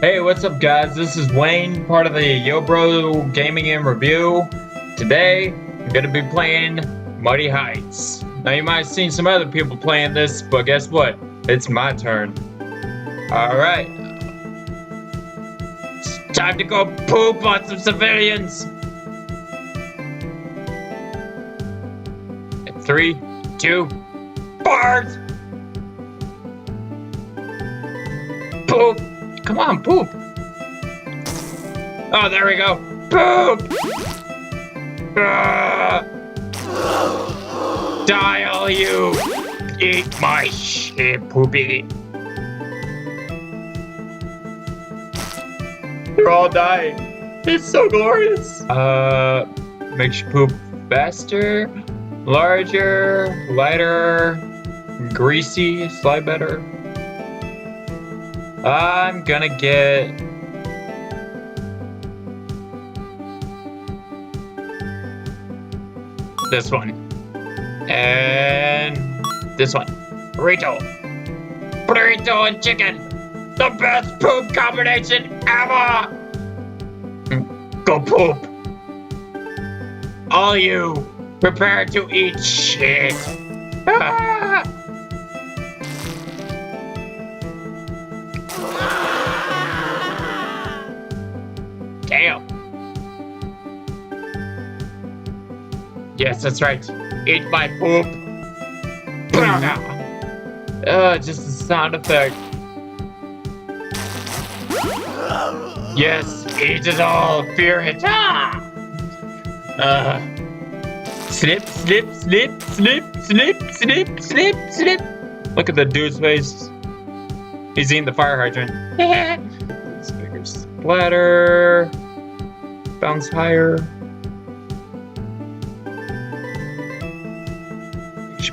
Hey, what's up, guys? This is Wayne, part of the Yo Bro Gaming and Review. Today, I'm gonna be playing Mighty Heights. Now, you might have seen some other people playing this, but guess what? It's my turn. Alright. It's time to go poop on some civilians. 3, 2, bars! Poop! Come on, poop! Oh, there we go! Poop! Die, all you! Eat my shit, poopy! They're all dying. It's so glorious! Makes you poop faster, larger, lighter, greasy, slide better. I'm gonna get this one and this one. Burrito and chicken, the best poop combination ever. Go poop. All you, prepare to eat shit. Ah! Damn. Yes, that's right. Eat my poop. Just a sound effect. Yes, eat it all. Fear it. Slip, slip, slip, slip, slip, slip, slip, slip. Look at the dude's face. He's eating the fire hydrant. Splatter. Bounce higher.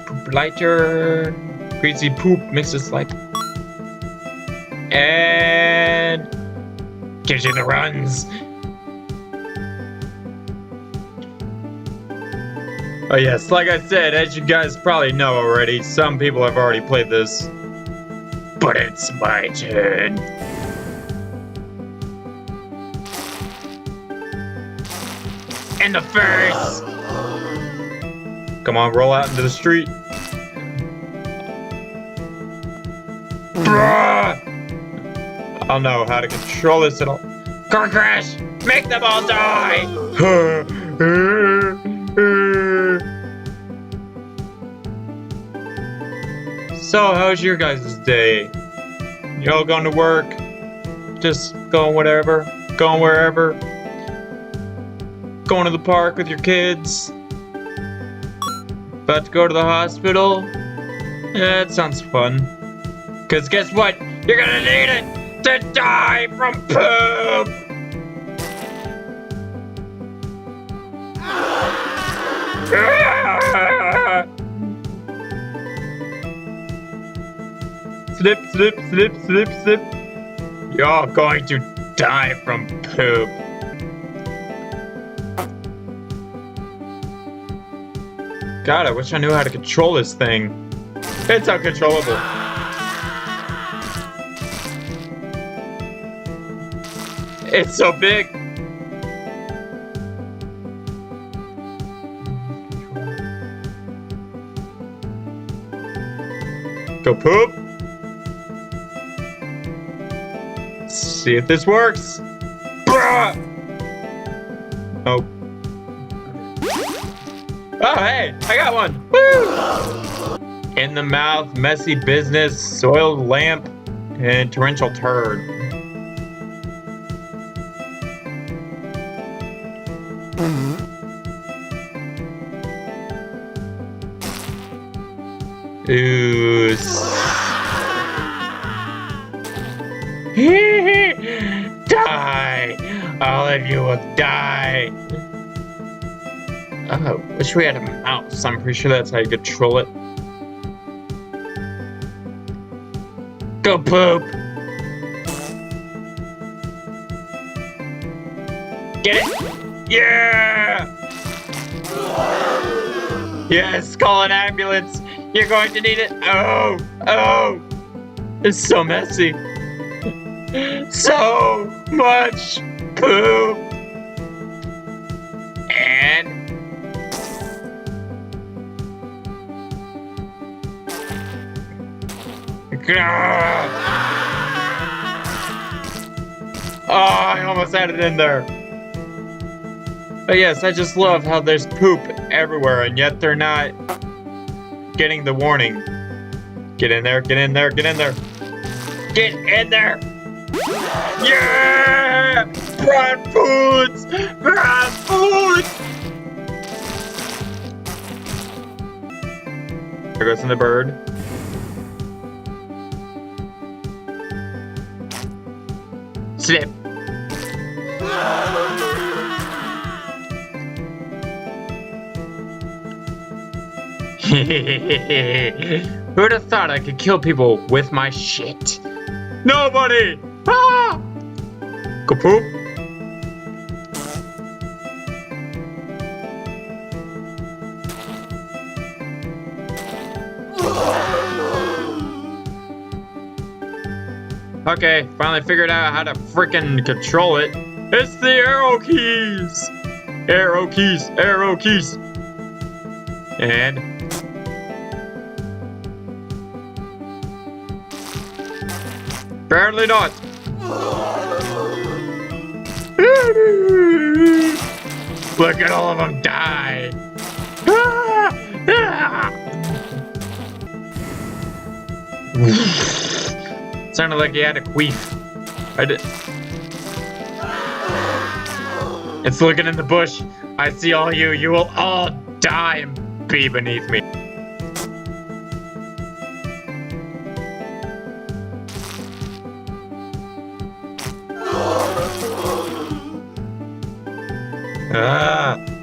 Poop lighter. Greasy poop mixes like. And gives you the runs. Oh yes, like I said, as you guys probably know already, some people have already played this. But it's my turn. In the face! Come on, roll out into the street. I don't know how to control this at all. Car crash! Make them all die! So, how's your guys' day? Y'all going to work? Just going whatever? Going wherever? Going to the park with your kids? About to go to the hospital? Yeah, that sounds fun. Cause guess what? You're gonna need it to die from poop! Slip, slip, slip, slip, slip. You're going to die from poop. God, I wish I knew how to control this thing. It's uncontrollable. It's so big. Go poop. Let's see if this works. Oh. Oh, hey, I got one. Woo! In the mouth, messy business, soiled lamp, and torrential turd. Ooh. Die! All of you will die! Oh, wish we had a mouse. I'm pretty sure that's how you control it. Go poop! Get it? Yeah! Yes, call an ambulance! You're going to need it! Oh! Oh! It's so messy. So much poop. And oh, I almost had it in there. But yes, I just love how there's poop everywhere, and yet they're not getting the warning. Get in there, get in there, get in there. Get in there! Yeah! Brat foods! Brat foods! There goes in the bird. Slip. Who'd have thought I could kill people with my shit? Nobody! Ah! Kapoop. Okay, finally figured out how to freaking control it. It's the arrow keys! Arrow keys, arrow keys. And apparently not. Look at all of them die. Sounded like he had a queef. I did. It's looking in the bush. I see all you. You will all die and be beneath me.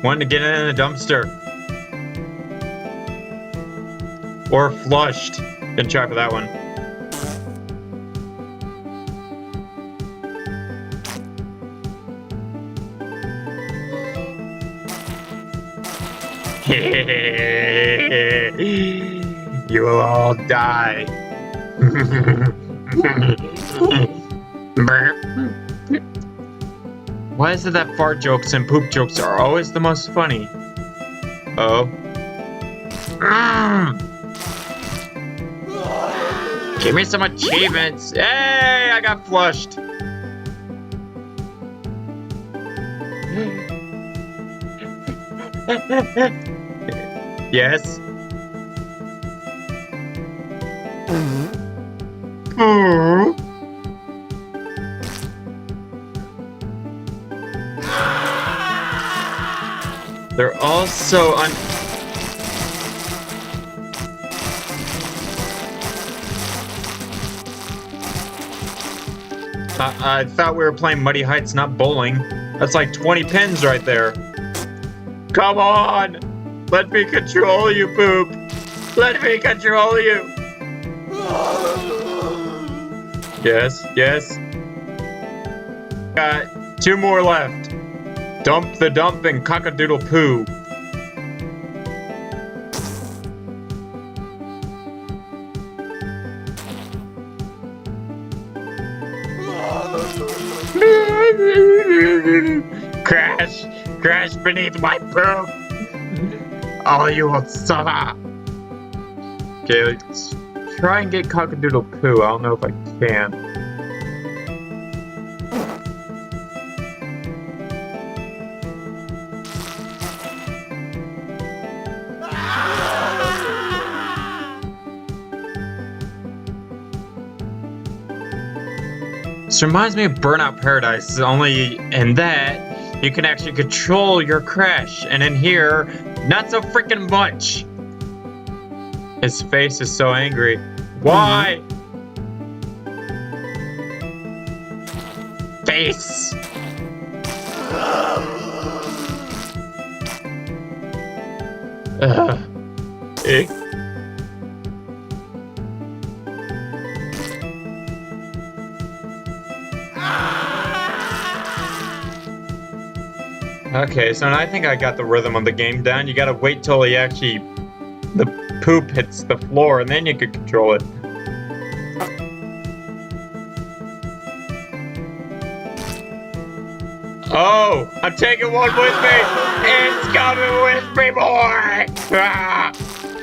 Wanted to get in the dumpster. Or flushed. Didn't try for that one. You will all die. Why is it that fart jokes and poop jokes are always the most funny? Oh. Give me some achievements. Hey, I got flushed. Yes. They're all so I thought we were playing Muddy Heights, not bowling. That's like 20 pins right there. Come on! Let me control you, Poop! Let me control you! Yes, yes. Got 2 more left. Dump the dump and cockadoodle poo. Crash! Crash beneath my poop! All you will suffer! Okay, let's try and get cockadoodle poo. I don't know if I can. This reminds me of Burnout Paradise, only in that you can actually control your crash, and in here, not so freaking much. His face is so angry. Why? Face! Eh. Okay, so I think I got the rhythm of the game down. You gotta wait till he actually, the poop hits the floor, and then you can control it. Oh, I'm taking one with me. It's coming with me, boy. Ah.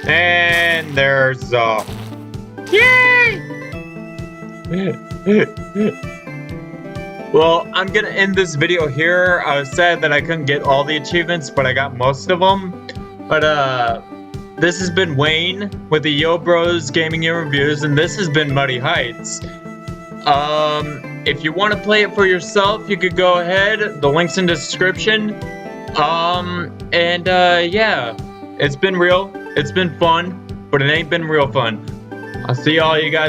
And there's yay! Well, I'm gonna end this video here. I was sad that I couldn't get all the achievements, but I got most of them. But this has been Wayne with the Yo Bros Gaming and Reviews, and this has been Muddy Heights. If you want to play it for yourself, you could go ahead. The link's in the description. Yeah, it's been real. It's been fun, but it ain't been real fun. I'll see all you guys.